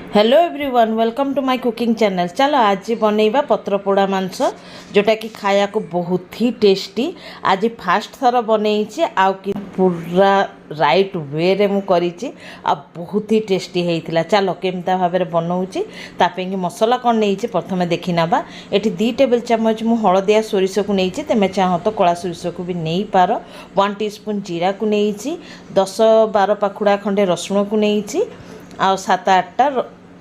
Hello everyone, welcome to my cooking channel. चलो आज बनैबा पत्रपोड़ा मांस, जोटा कि खाया को बहुत ही टेस्टी। आज फास्ट थर बनई आ पूरा राइट वे रे मु करी आ बहुत ही टेस्टी होता। चलो केमता भाव में बनाऊँगी तापे मसला कौन नहीं प्रथम देखी नवा। ये 2 टेबल चामच मु हलदिया सोरिष को नहीं, तुम चाह तो कला सोरिष को भी नहीं पार। 1 टीस्पून जीरा को नहीं, 10-12 पाखुड़ा खंडे रसुण को नहीं, आ 7-8टा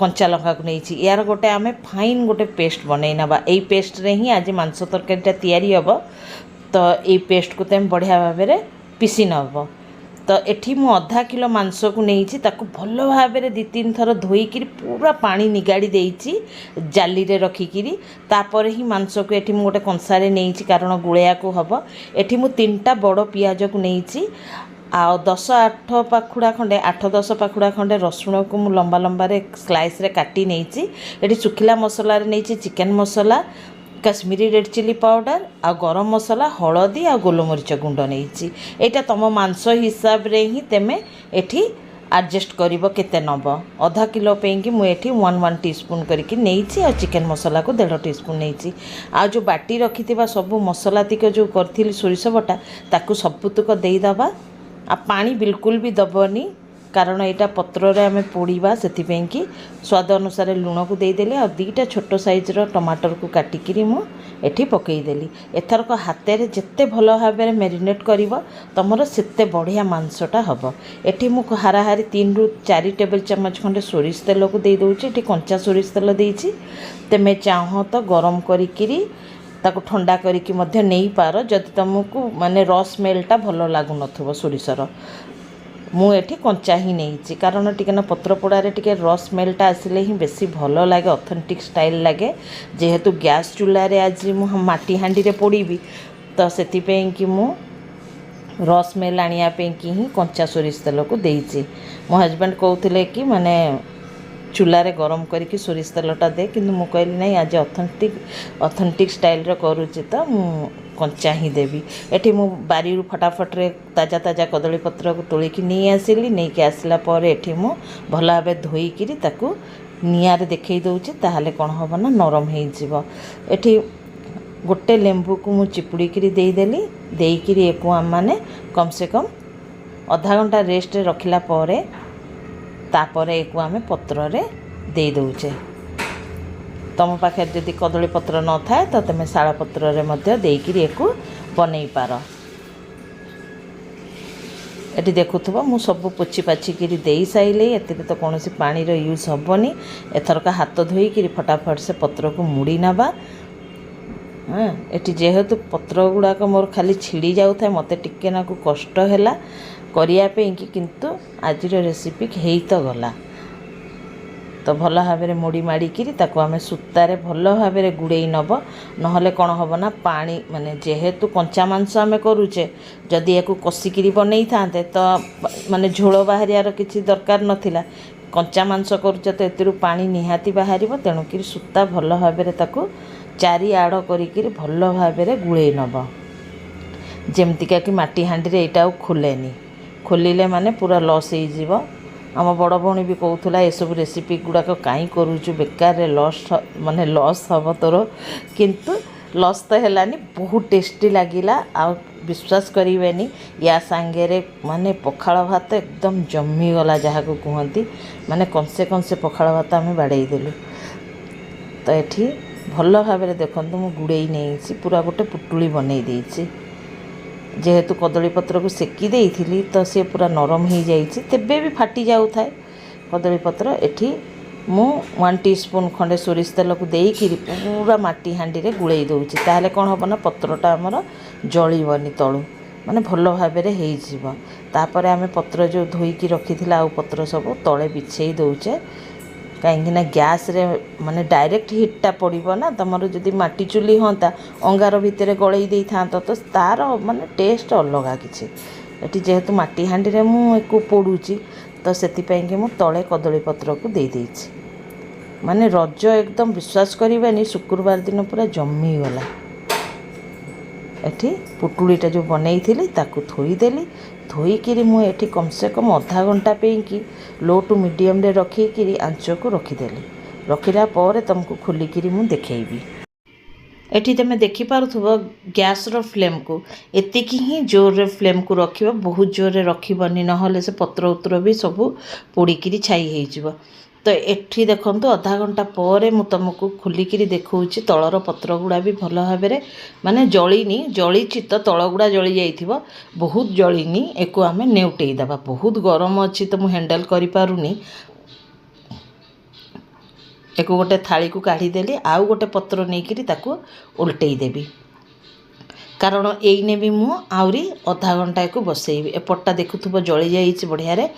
कंचा लंका को नहीं। यार गोटे आम फाइन गोटे पेस्ट बनई नवा। यही पेस्ट रे ही आज मांस तरकारीटा तैयारी हम। तो ये पेस्ट को तुम बढ़िया भाव में पीसी नब। तो एठी मु आधा किलो मांस को नहीं, भल भाव में 2-3 थर धोईकी पूरा पानी निगाड़ी देइछि जाली रे रखिकी। तापर ही मांस को एठी मु गोटे कंसारे नहीं, कारण गुड़िया को हम। एठी मु 3टा बड़ पियाज को नहीं, आ 10-8 पाखुड़ा खंडे 8-10 पाखुड़ा खंडे रसुण को मु लंबा लंबा स्लाइस रे काटी नहीं। ये सुखिला मसला नहीं, चिकेन मसला, कश्मीरी रेड चिली पाउडर, आ गरम मसला, हलदी आ गोलमरीच गुंड नहीं। यहाँ तुम मांस हिसाब रे ही तेमे एठी एडजस्ट करिबो केते नब। आधा किलो पेंकी मु एठी 1 टीस्पून करके नहीं, आ चिकेन मसला को 1.5 टीस्पून नहीं। आ जो बाटी रखिथिबा सब मसला तिक जो करथिली सोरिष बटा ताकू सबुतक देईदबा। आ पानी बिल्कुल भी दबनी, कारण यहाँ पत्र रे आमे पोड़ीबा, सेथिपई कि स्वाद अनुसार लुण को देदेली। आ 2टा छोट साइजर टमाटर को काटिकी मु एठी पकईदेली। एथरक हाथ में जिते भल भाव में मैरिनेट कर तुमर सेते बढ़िया मांसटा हम। एठी मु हाराहारी 3-4 टेबल चामच खंडे सोरिष तेल को दे दूची। एठी कंचा सोरिष तेल देइछि, तेमे चाहो तो गरम करिकिरी ताको ठंडा करिकी मध्य नहीं पार, जदि तुमको माने रस स्मेलटा भल लागु नथुबो सोरिषर। मु एठी कंचा ही नहीं, कारण टिके ना पत्र पोड़ारे टिके रस स्मेलटा आसिले ही बेसी भल लागे, ऑथेंटिक स्टाइल लागे। जेहेतु गैस चूल्हा रे आज मु माटी हांडी रे पोड़ीबी, तो सेतिपई कि मु रस स्मेल आनिया पे कि ही कंचा सोरिष तेल को देइछि। मो हस्बैंड कहउथिले कि माने चूल्हारे गरम करके सोरिष तेलटा दे, किंतु मु कहली नहीं, आज ऑथेंटिक स्टाइल रे करूची तो मु कंचा ही देवी। एठी मु बारी फटाफट रे ताजा ताजा कदली पत्र को तोलिकी नहीं आसिली। नहीं कि आसला पर एठी मु भल भाव धोईकी ताकू निआर देखई दउची, ताहाले कोन हबो ना नरम हेइ जिवो। एठी गोटे लेंबू को मु चिपुड़ीकी देदेली। देईकी एको आम माने कम से कम आधा घंटा रेस्ट रखिला परे तापर एको आमे पत्र रे दे दउचे। तुम पाखे जदि कदली पत्र न थाए तो तुम शाल पत्र रे मध्य देईकी एको बनई पार। एटी देखुथबो मु सब पोछि पाछिकी देई साइले, एते तो कोनोसी पानी रो यूज हबनी। एथरका हाथ धोईकी फटाफट से पत्र को मुड़ी नबा। हाँ, एटी जेहेतु पत्र गुड़ाक मोर खाली छिड़ी जाऊ थाए, मते टिके नाकू कष्ट हैला करिया पे कि, किंतु आज रेसिपी हेई तो गला। तो भल भाव में मोड़ी माड़िकी ताको आमे सूतारे भल भाव में गुड़े नब। नहले कौन हम ना पानी माने जेहेतु कंचा मांस आमे करूचे, जदि याकू कषिकी बनई थांते तो माने झोल बाहरियार किसी दरकार नथिला। कंचा मांस करूचे तो एतिरु पानी निहाती बाहरिबो, तेणुकरी सूता भल भाव में ताको चारि आड़ करिकी भल भाव में गुड़े नब। जेमतिका कि माटी हांडी रे एटा खोलेनी, खोलिले माने पूरा लॉस हो जीवो। आम बड़ भौणी भी कहूला ये सब रेसिपी गुड़ाक कहीं करूचु बेकार लॉस माने लॉस हम तोर, किंतु लॉस तो हैलानी, बहुत टेस्टी लगिला। आ विश्वास करेनि या सांगे माने पखाल भात एकदम जमी गला, जहाँ को कहती माने कंसे पखाल भात आम बाड़े देलु। तो ये भल भाव में देखु मु गुड़े नहीं पूरा गोटे पुटुली बनई देइछि। जेहेतु कदली पत्र को सेकी देइथिली तो सी पूरा नरम हो जाइछि, तेबे भी फाटी जाऊ थाए कदली पत्र। एठी मु 1 टीस्पून खंडे सोरिष तेल को देईकी पूरा माटी हांडी रे गुड़े दउछि, ताहले कोन हबो ना पत्रटा हमर जळीबनी तळु, माने भल भाव में हेइ जिवो। तापरे आमे पत्र जो धोईकी रखिथिला आ पत्र सब तळे बिछेई दउचे, कहीं गैस रे माने डायरेक्ट हिटटा पड़ो ना। तुमर जदि माटी चुली होता अंगार भितर गलई दे था तो तार माने टेस्ट अलग किसी। ये जेहेतु माटी हांडी रे मुझे पोड़ुची तो से मु तले कदली पत्र को दे देइछि। माने रज एकदम विश्वास करेनि शुक्रवार दिन पूरा जमी गला। एठी पुटुड़ीटा जो बनई थी ताकू थोईदेली थोईकी मुझे कम से कम आधा घंटा पे लो टू मीडियम रे रखिकी आंच को रखीदेली रखिला पर तुमको खोलिकी मुझे देखी एठी तुम देखिपुव गैस रो फ्लेम को एतिकी ही जोर रे फ्लेम को रख बहुत जोर रे रखबनी ना से पत्र उतर भी सब पोड़िकी छाई हो तो एठी देखंतु आधा घंटा पर मु तुमको खोलिकी देखौछि तलर पत्र गुड़ा भी भल भाव माने जलिनी जलिछि तो तल गुड़ा जली जाइथिबो बहुत जलिनी एको आमे नेउटेई दबा बहुत गरम अछि तो मु हैंडल करि पारुनी एक गोटे थाली को काढ़ीदेली आउ गोटे पत्र नहीं ताकू उल्टई देवी कारण एईने भी मु आउरी अधा घंटा को बसैबी एपटटा देखुथुब जली जाइछि बढ़िया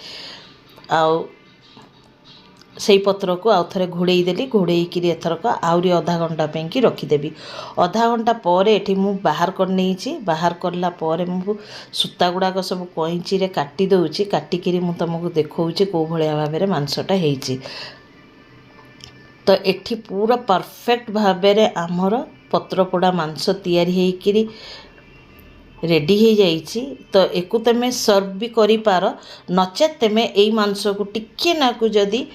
आउ से पत्र को आउ थे घोड़े देली घोड़ेकी एथरक आउरी आधा घंटा पे रखीदेवी आधा घंटा पर एठी मु बाहर कर नहीं बाहर करला पर मु सूता गुड़ाक सब कईची रे काटी दउची काटिकी मु तुमको देखौछि को भलिया भाबरे मांसटा हेइछि तो एठी पूरा परफेक्ट भाबरे आमर पत्रपोड़ा मांस तैयारी हेइकिरी रेडी हो जाइछि तो एको तमें सर्व भी करि पार नचेत तमें एई मांस को टिके नाकु जदी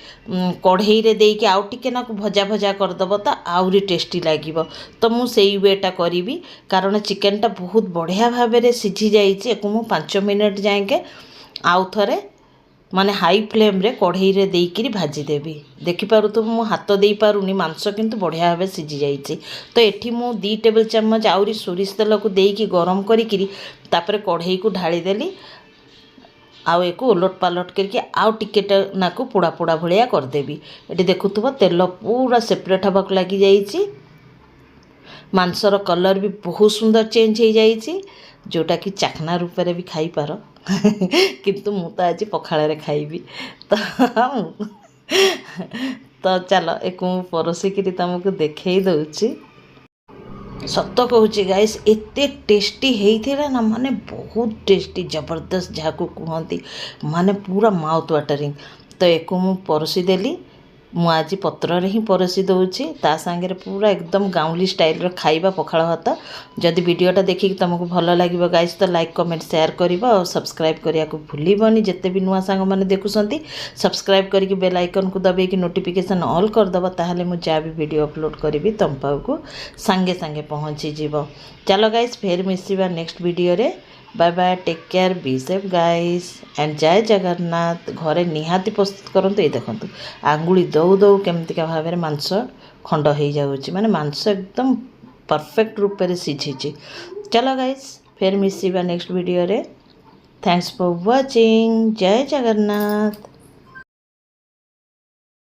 कढ़ई रे देके आउ टिके नाकु भजा भजा करदब तो आउरी टेस्टी लागिबो तो मु सेई वेटा करिवि कारण चिकनटा बहुत बढ़िया भाबरे सिझी जाइछि एको मु 5 मिनिट जाएके आउ थरे माने हाई फ्लेम रे कढ़ई रे देइकिरी भाजी देवी देखिपारु तो मु हाथ देई पारुनी मांस किंतु बढ़िया भाव सिझी जाइछि तो एठी मु 2 टेबल चम्मच आउरी सोरिष तेल को देइकी गरम करिकिरी तापर कढ़ई को ढाली देली आउ एको उलट पालट करके आउ टिकेटा नाकु पोड़ा पोड़ा भलिया कर देवी एठी देखुथुबो तेल पूरा सेपरेट हबक लागि जाइछि मांसर कलर भी बहुत सुंदर चेंज हो जाइछि जोटा कि चाखना रूप रे भी खाई पार किंतु मु तो आज पखाल रे खाइबी तो चलो एक परसिकी तुमको देखे दउछि सत कहूँ गाइस एते टेस्टी होता ना माने बहुत टेस्टी जबरदस्त जहाँ को कहती माने पूरा माउथ वाटरिंग तो एक मु परसी देली मु आज पत्र रे ही परसी दउछि ता सांगे पूरा एकदम गाउली स्टाइल रो खाइबा पखाल भात जदि वीडियोटा देखिक तुमको भल लागिबो गाइस तो लाइक कमेंट शेयर करिबो और सब्सक्राइब करिया को भूलिबनी जते भी नुआ सांग माने देखुसंती सब्सक्राइब करके बेल आइकन को दबाई कि नोटिफिकेशन ऑल कर दबो ताहले मु जा भी वीडियो अपलोड करिवि तुम पाऊ सांगे सांगे पहुँची जीवो चलो गाइस फेर मिसिबा नेक्स्ट वीडियो रे bye bye take care be safe guys and जय जगन्नाथ घरे निहाती प्रस्तुत करंतु ये देखंतु आंगुली दौ दौ केमतिका भाबरे मांस खंड हो जाउछि माने मांस एकदम परफेक्ट रूप रे सिझिछि चलो गाइस फेर मिसिबा नेक्स्ट वीडियो रे थैंक्स फॉर वाचिंग जय जगन्नाथ।